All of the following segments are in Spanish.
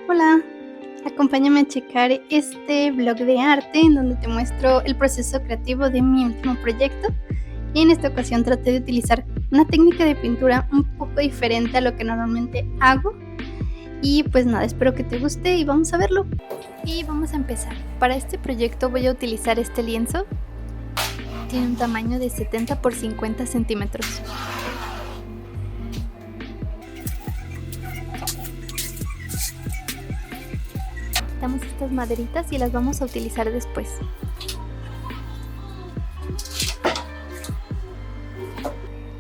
Hola, acompáñame a checar este blog de arte en donde te muestro el proceso creativo de mi último proyecto. Y en esta ocasión traté de utilizar una técnica de pintura un poco diferente a lo que normalmente hago. Y pues nada, espero que te guste y vamos a verlo. Y vamos a empezar. Para este proyecto voy a utilizar este lienzo. Tiene un tamaño de 70 por 50 centímetros. Quitamos estas maderitas y las vamos a utilizar después.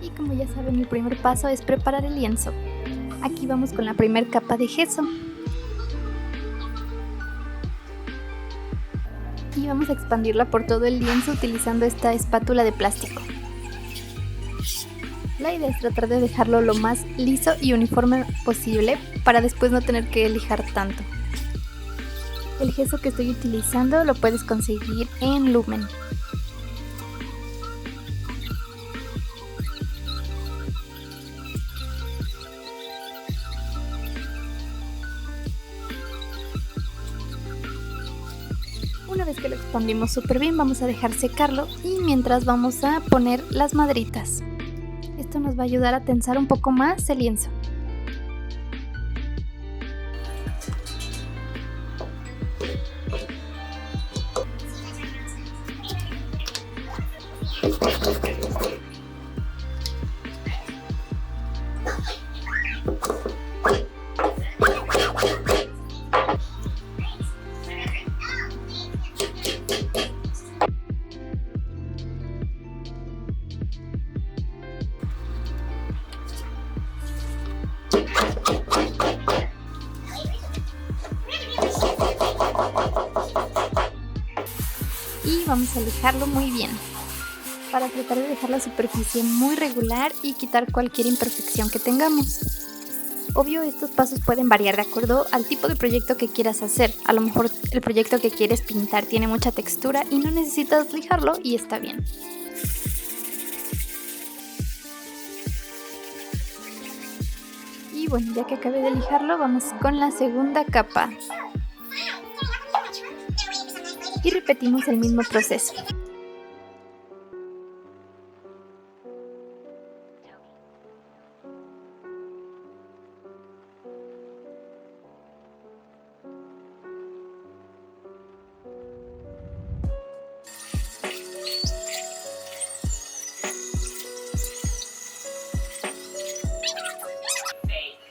Y como ya saben, el primer paso es preparar el lienzo. Aquí vamos con la primera capa de gesso. Y vamos a expandirla por todo el lienzo utilizando esta espátula de plástico. La idea es tratar de dejarlo lo más liso y uniforme posible para después no tener que lijar tanto. El gesso que estoy utilizando lo puedes conseguir en Lumen. Una vez que lo expandimos súper bien, vamos a dejar secarlo y mientras vamos a poner las maderitas. Esto nos va a ayudar a tensar un poco más el lienzo. Y vamos a lijarlo muy bien para tratar de dejar la superficie muy regular y quitar cualquier imperfección que tengamos. Obvio, estos pasos pueden variar de acuerdo al tipo de proyecto que quieras hacer. A lo mejor el proyecto que quieres pintar tiene mucha textura y no necesitas lijarlo y está bien. Y bueno, ya que acabé de lijarlo, vamos con la segunda capa. Y repetimos el mismo proceso.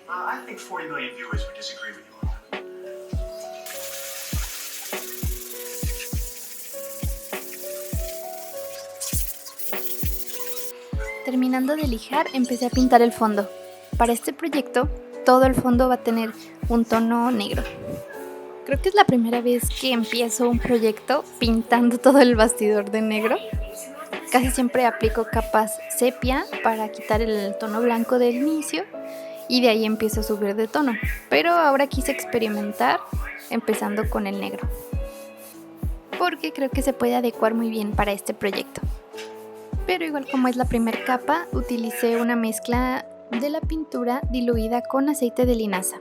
I think 40 million viewers would disagree with you on that. Terminando de lijar, empecé a pintar el fondo. Para este proyecto, todo el fondo va a tener un tono negro. Creo que es la primera vez que empiezo un proyecto pintando todo el bastidor de negro. Casi siempre aplico capas sepia para quitar el tono blanco del inicio y de ahí empiezo a subir de tono. Pero ahora quise experimentar empezando con el negro, porque creo que se puede adecuar muy bien para este proyecto. Pero igual como es la primera capa, utilicé una mezcla de la pintura diluida con aceite de linaza.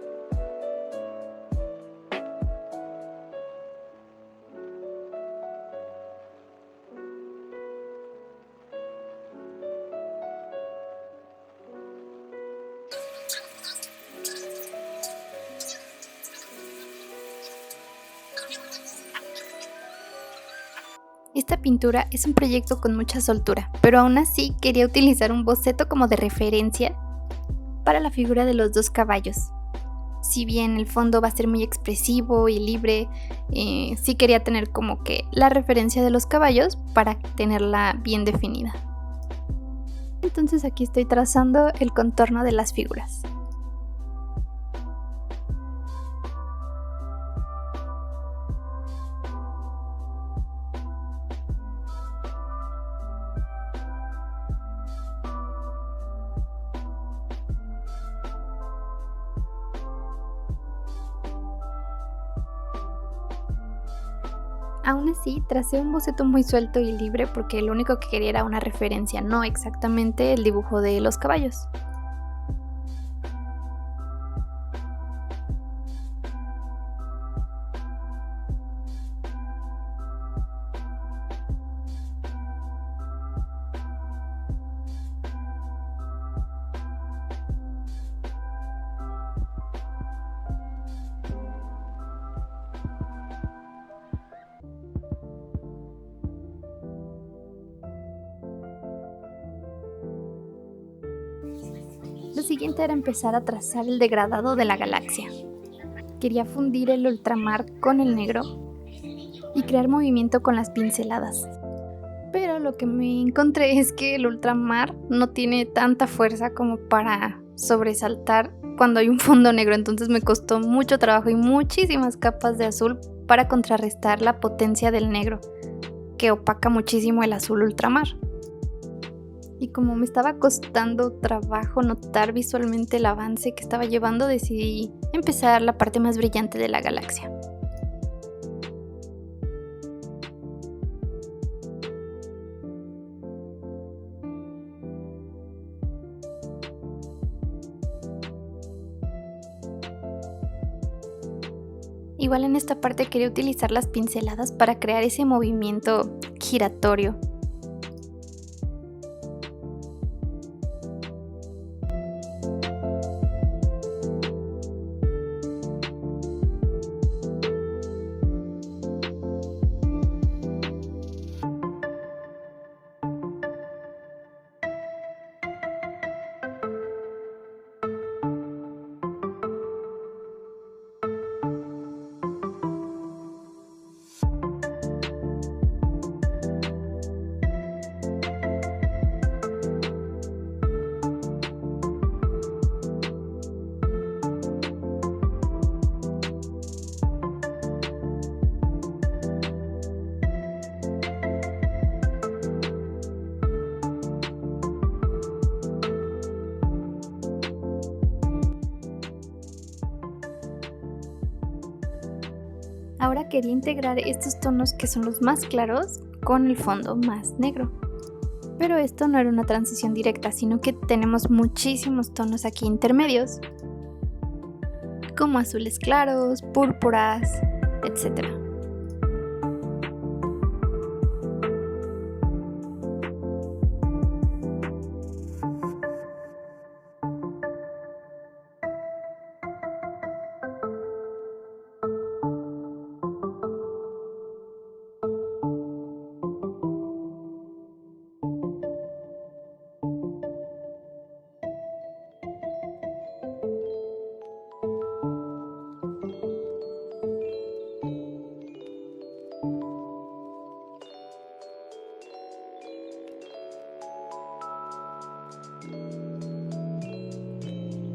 Esta pintura es un proyecto con mucha soltura, pero aún así quería utilizar un boceto como de referencia para la figura de los dos caballos. Si bien el fondo va a ser muy expresivo y libre, sí quería tener como que la referencia de los caballos para tenerla bien definida. Entonces aquí estoy trazando el contorno de las figuras. Aún así, tracé un boceto muy suelto y libre porque lo único que quería era una referencia, no exactamente el dibujo de los caballos. Lo siguiente era empezar a trazar el degradado de la galaxia. Quería fundir el ultramar con el negro y crear movimiento con las pinceladas. Pero lo que me encontré es que el ultramar no tiene tanta fuerza como para sobresaltar cuando hay un fondo negro, entonces me costó mucho trabajo y muchísimas capas de azul para contrarrestar la potencia del negro, que opaca muchísimo el azul ultramar. Y como me estaba costando trabajo notar visualmente el avance que estaba llevando, decidí empezar la parte más brillante de la galaxia. Igual en esta parte quería utilizar las pinceladas para crear ese movimiento giratorio. Ahora quería integrar estos tonos que son los más claros con el fondo más negro. Pero esto no era una transición directa, sino que tenemos muchísimos tonos aquí intermedios, como azules claros, púrpuras, etc.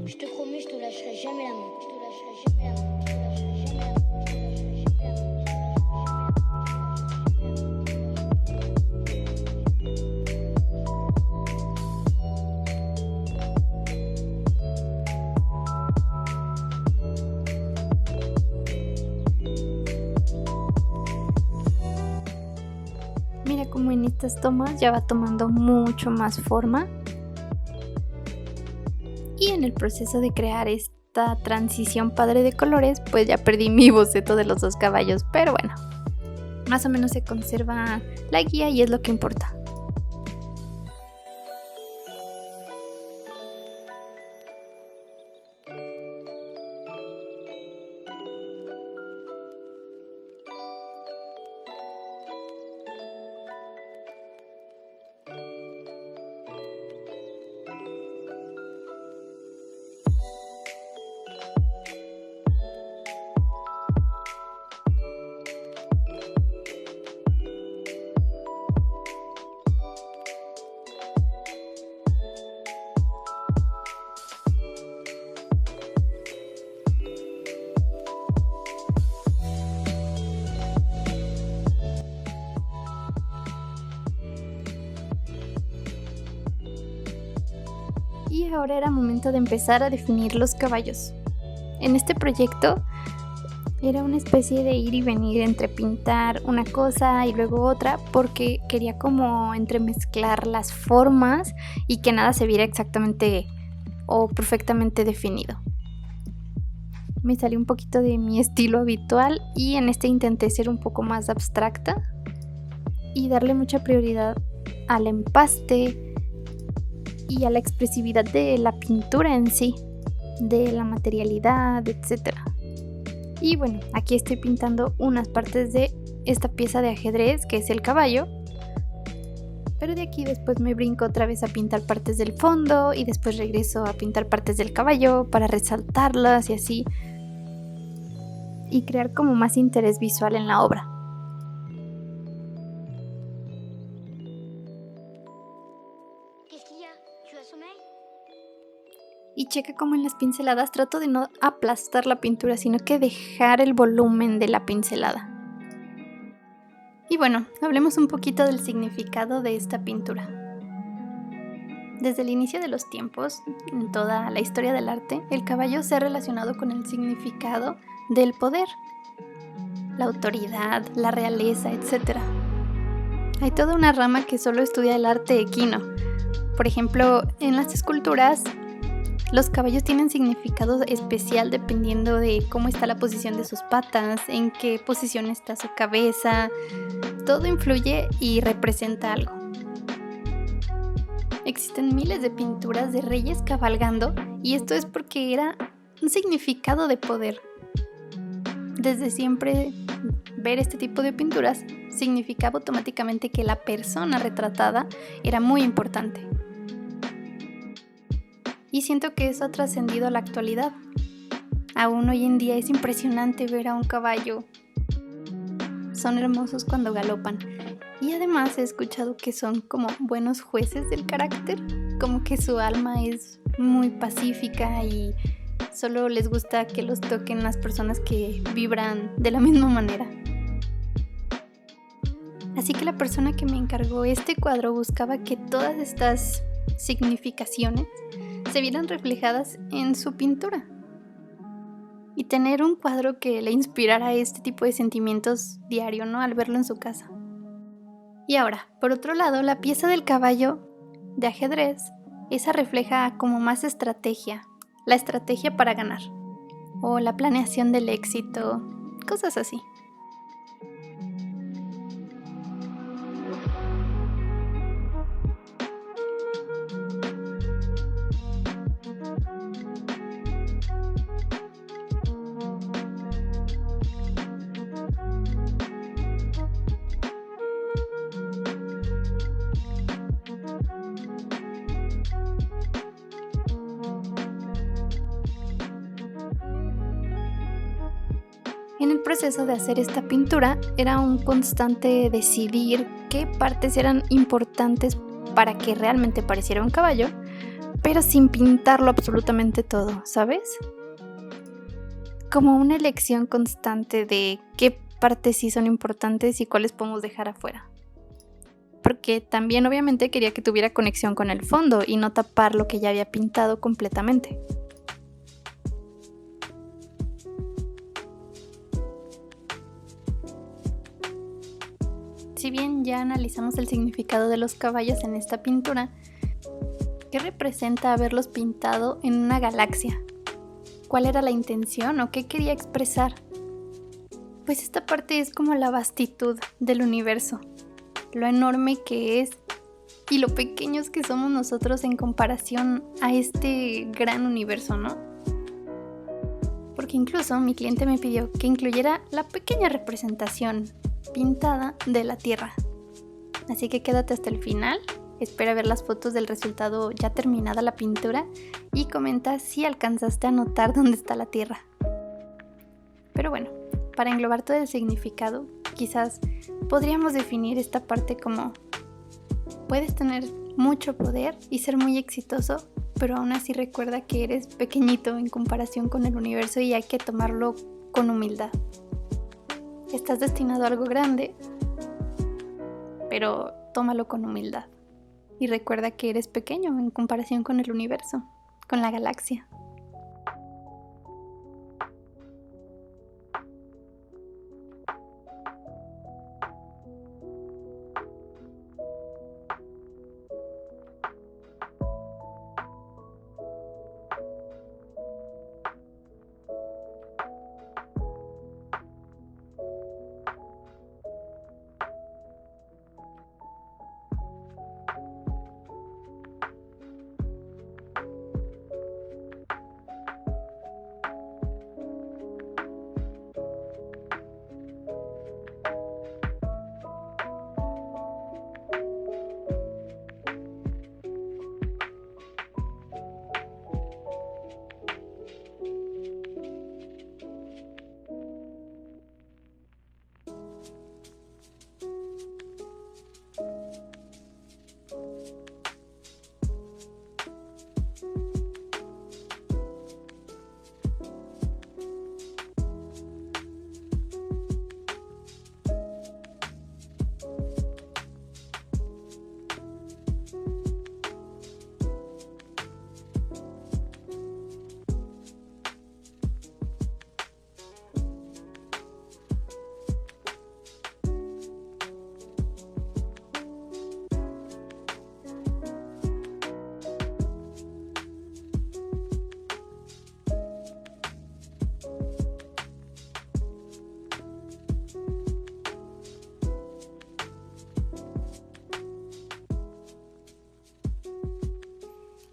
Je te promets, je te lâcherai jamais la main. Je te lâcherai jamais la main. Je te lâcherai jamais la main. Je te lâcherai jamais la main. Mira cómo en estas tomas ya va tomando mucho más forma. Y en el proceso de crear esta transición padre de colores, pues ya perdí mi boceto de los dos caballos, pero bueno, más o menos se conserva la guía y es lo que importa. Y ahora era momento de empezar a definir los caballos. En este proyecto era una especie de ir y venir entre pintar una cosa y luego otra, porque quería como entremezclar las formas y que nada se viera exactamente o perfectamente definido. Me salió un poquito de mi estilo habitual y en este intenté ser un poco más abstracta y darle mucha prioridad al empaste y a la expresividad de la pintura en sí, de la materialidad, etc. Y bueno, aquí estoy pintando unas partes de esta pieza de ajedrez que es el caballo. Pero de aquí después me brinco otra vez a pintar partes del fondo y después regreso a pintar partes del caballo para resaltarlas y así. Y crear como más interés visual en la obra. Qu'est-ce qu'il y a? Tu as sommeil? Y checa como en las pinceladas trato de no aplastar la pintura, sino que dejar el volumen de la pincelada. Y bueno, hablemos un poquito del significado de esta pintura. Desde el inicio de los tiempos, en toda la historia del arte, el caballo se ha relacionado con el significado del poder, la autoridad, la realeza, etc. Hay toda una rama que solo estudia el arte equino. Por ejemplo, en las esculturas, los caballos tienen significado especial dependiendo de cómo está la posición de sus patas, en qué posición está su cabeza. Todo influye y representa algo. Existen miles de pinturas de reyes cabalgando y esto es porque era un significado de poder. Desde siempre ver este tipo de pinturas significaba automáticamente que la persona retratada era muy importante. Y siento que eso ha trascendido a la actualidad. Aún hoy en día es impresionante ver a un caballo. Son hermosos cuando galopan. Y además he escuchado que son como buenos jueces del carácter. Como que su alma es muy pacífica y solo les gusta que los toquen las personas que vibran de la misma manera. Así que la persona que me encargó este cuadro buscaba que todas estas significaciones se vieran reflejadas en su pintura. Y tener un cuadro que le inspirara este tipo de sentimientos diario, ¿no? Al verlo en su casa. Y ahora, por otro lado, la pieza del caballo de ajedrez, esa refleja como más estrategia, la estrategia para ganar, o la planeación del éxito, cosas así. En el proceso de hacer esta pintura era un constante decidir qué partes eran importantes para que realmente pareciera un caballo, pero sin pintarlo absolutamente todo, ¿sabes? Como una elección constante de qué partes sí son importantes y cuáles podemos dejar afuera. Porque también obviamente quería que tuviera conexión con el fondo y no tapar lo que ya había pintado completamente. Si bien ya analizamos el significado de los caballos en esta pintura, ¿qué representa haberlos pintado en una galaxia? ¿Cuál era la intención o qué quería expresar? Pues esta parte es como la vastitud del universo, lo enorme que es y lo pequeños que somos nosotros en comparación a este gran universo, ¿no? Porque incluso mi cliente me pidió que incluyera la pequeña representación pintada de la Tierra. Así que quédate hasta el final, espera ver las fotos del resultado ya terminada la pintura y comenta si alcanzaste a notar dónde está la Tierra. Pero bueno, para englobar todo el significado, quizás podríamos definir esta parte como: puedes tener mucho poder y ser muy exitoso, pero aún así recuerda que eres pequeñito en comparación con el universo y hay que tomarlo con humildad. Estás destinado a algo grande, pero tómalo con humildad. Y recuerda que eres pequeño en comparación con el universo, con la galaxia.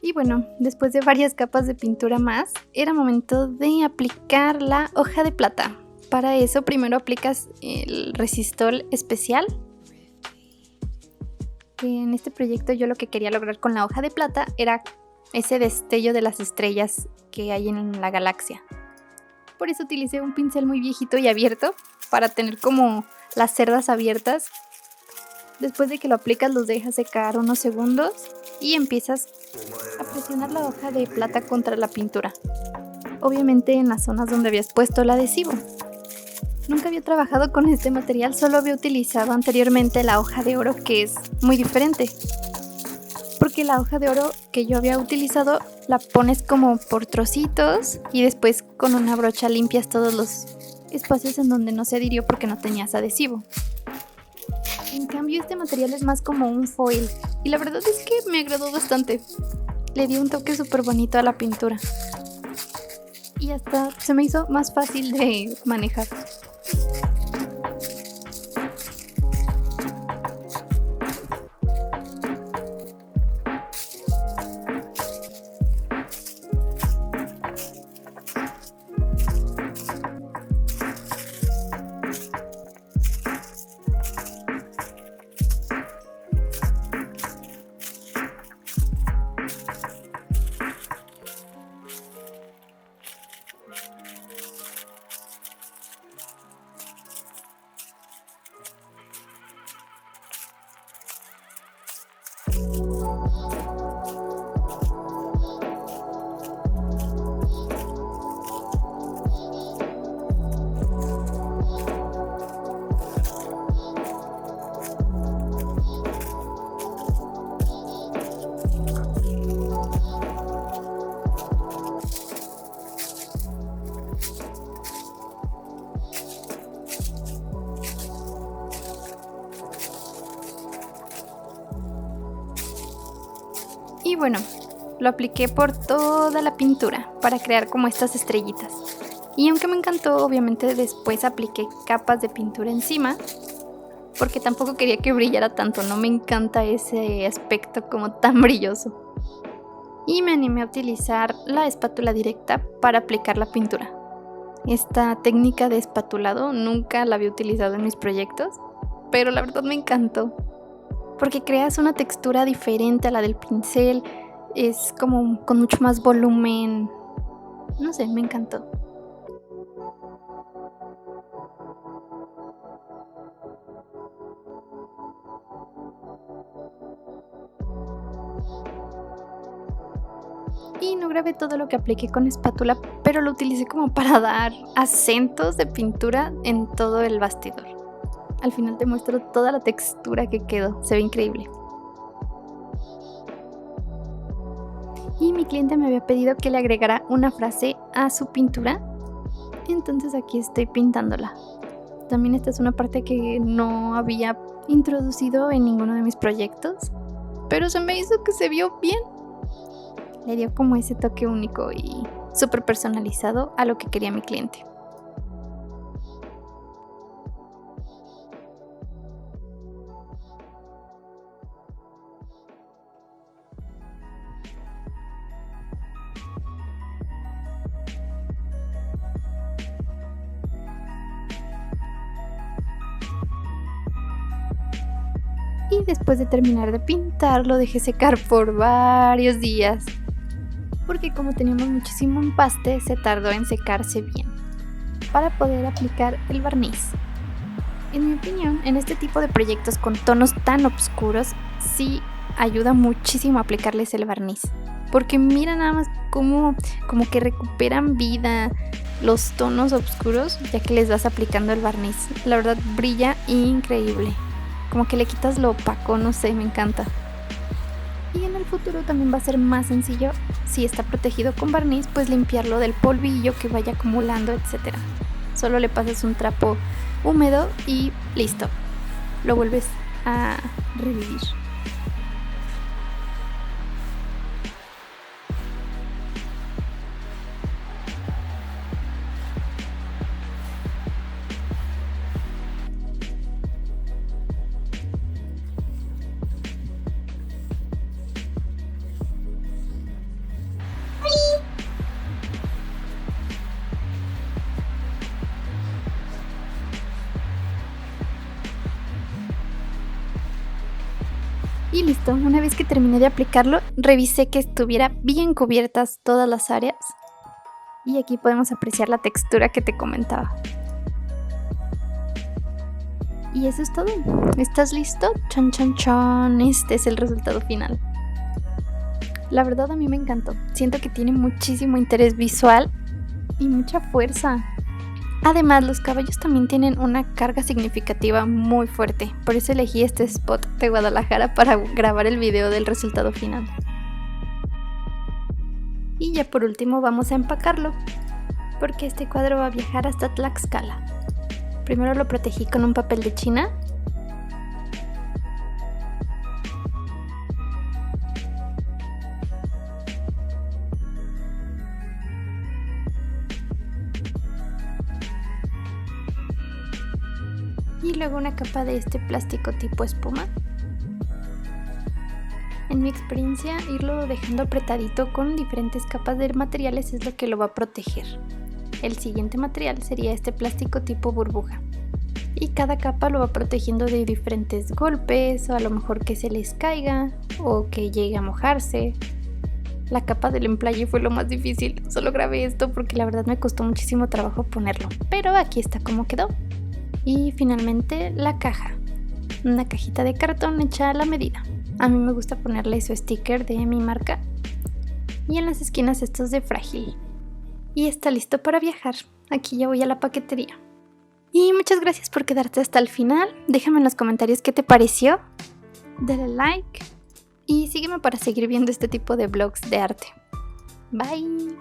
Y bueno, después de varias capas de pintura más, era momento de aplicar la hoja de plata. Para eso primero aplicas el resistol especial. En este proyecto yo lo que quería lograr con la hoja de plata era ese destello de las estrellas que hay en la galaxia. Por eso utilicé un pincel muy viejito y abierto para tener como las cerdas abiertas. Después de que lo aplicas los dejas secar unos segundos y empiezas a presionar la hoja de plata contra la pintura. Obviamente en las zonas donde habías puesto el adhesivo. Nunca había trabajado con este material, solo había utilizado anteriormente la hoja de oro, que es muy diferente. Porque la hoja de oro que yo había utilizado la pones como por trocitos y después con una brocha limpias todos los espacios en donde no se adhirió porque no tenías adhesivo. En cambio este material es más como un foil y la verdad es que me agradó bastante. Le di un toque súper bonito a la pintura y hasta se me hizo más fácil de manejar. Y bueno, lo apliqué por toda la pintura para crear como estas estrellitas. Y aunque me encantó, obviamente después apliqué capas de pintura encima, porque tampoco quería que brillara tanto, no me encanta ese aspecto como tan brilloso. Y me animé a utilizar la espátula directa para aplicar la pintura. Esta técnica de espatulado nunca la había utilizado en mis proyectos, pero la verdad me encantó. Porque creas una textura diferente a la del pincel, es como con mucho más volumen, no sé, me encantó. Y no grabé todo lo que apliqué con espátula, pero lo utilicé como para dar acentos de pintura en todo el bastidor. Al final te muestro toda la textura que quedó, se ve increíble. Y mi cliente me había pedido que le agregara una frase a su pintura, entonces aquí estoy pintándola. También esta es una parte que no había introducido en ninguno de mis proyectos, pero se me hizo que se vio bien. Le dio como ese toque único y súper personalizado a lo que quería mi cliente. Y después de terminar de pintar lo dejé secar por varios días, porque como teníamos muchísimo empaste se tardó en secarse bien para poder aplicar el barniz. En mi opinión, en este tipo de proyectos con tonos tan oscuros sí ayuda muchísimo a aplicarles el barniz, porque mira nada más como que recuperan vida los tonos oscuros ya que les vas aplicando el barniz. La verdad brilla increíble, como que le quitas lo opaco, no sé, me encanta. Y en el futuro también va a ser más sencillo, si está protegido con barniz, pues limpiarlo del polvillo que vaya acumulando, etc. Solo le pasas un trapo húmedo y listo, lo vuelves a revivir. Y listo, una vez que terminé de aplicarlo, revisé que estuviera bien cubiertas todas las áreas. Y aquí podemos apreciar la textura que te comentaba. Y eso es todo. ¿Estás listo? Chan, chan, chan. Este es el resultado final. La verdad a mí me encantó. Siento que tiene muchísimo interés visual y mucha fuerza. Además, los caballos también tienen una carga significativa muy fuerte. Por eso elegí este spot de Guadalajara para grabar el video del resultado final. Y ya por último vamos a empacarlo, porque este cuadro va a viajar hasta Tlaxcala. Primero lo protegí con un papel de China. Y luego una capa de este plástico tipo espuma. En mi experiencia, irlo dejando apretadito con diferentes capas de materiales es lo que lo va a proteger. El siguiente material sería este plástico tipo burbuja. Y cada capa lo va protegiendo de diferentes golpes, o a lo mejor que se les caiga, o que llegue a mojarse. La capa del emplaye fue lo más difícil. Solo grabé esto porque la verdad me costó muchísimo trabajo ponerlo. Pero aquí está como quedó. Y finalmente la caja. Una cajita de cartón hecha a la medida. A mí me gusta ponerle su sticker de mi marca. Y en las esquinas estos de Frágil. Y está listo para viajar. Aquí ya voy a la paquetería. Y muchas gracias por quedarte hasta el final. Déjame en los comentarios qué te pareció. Dale like. Y sígueme para seguir viendo este tipo de vlogs de arte. Bye.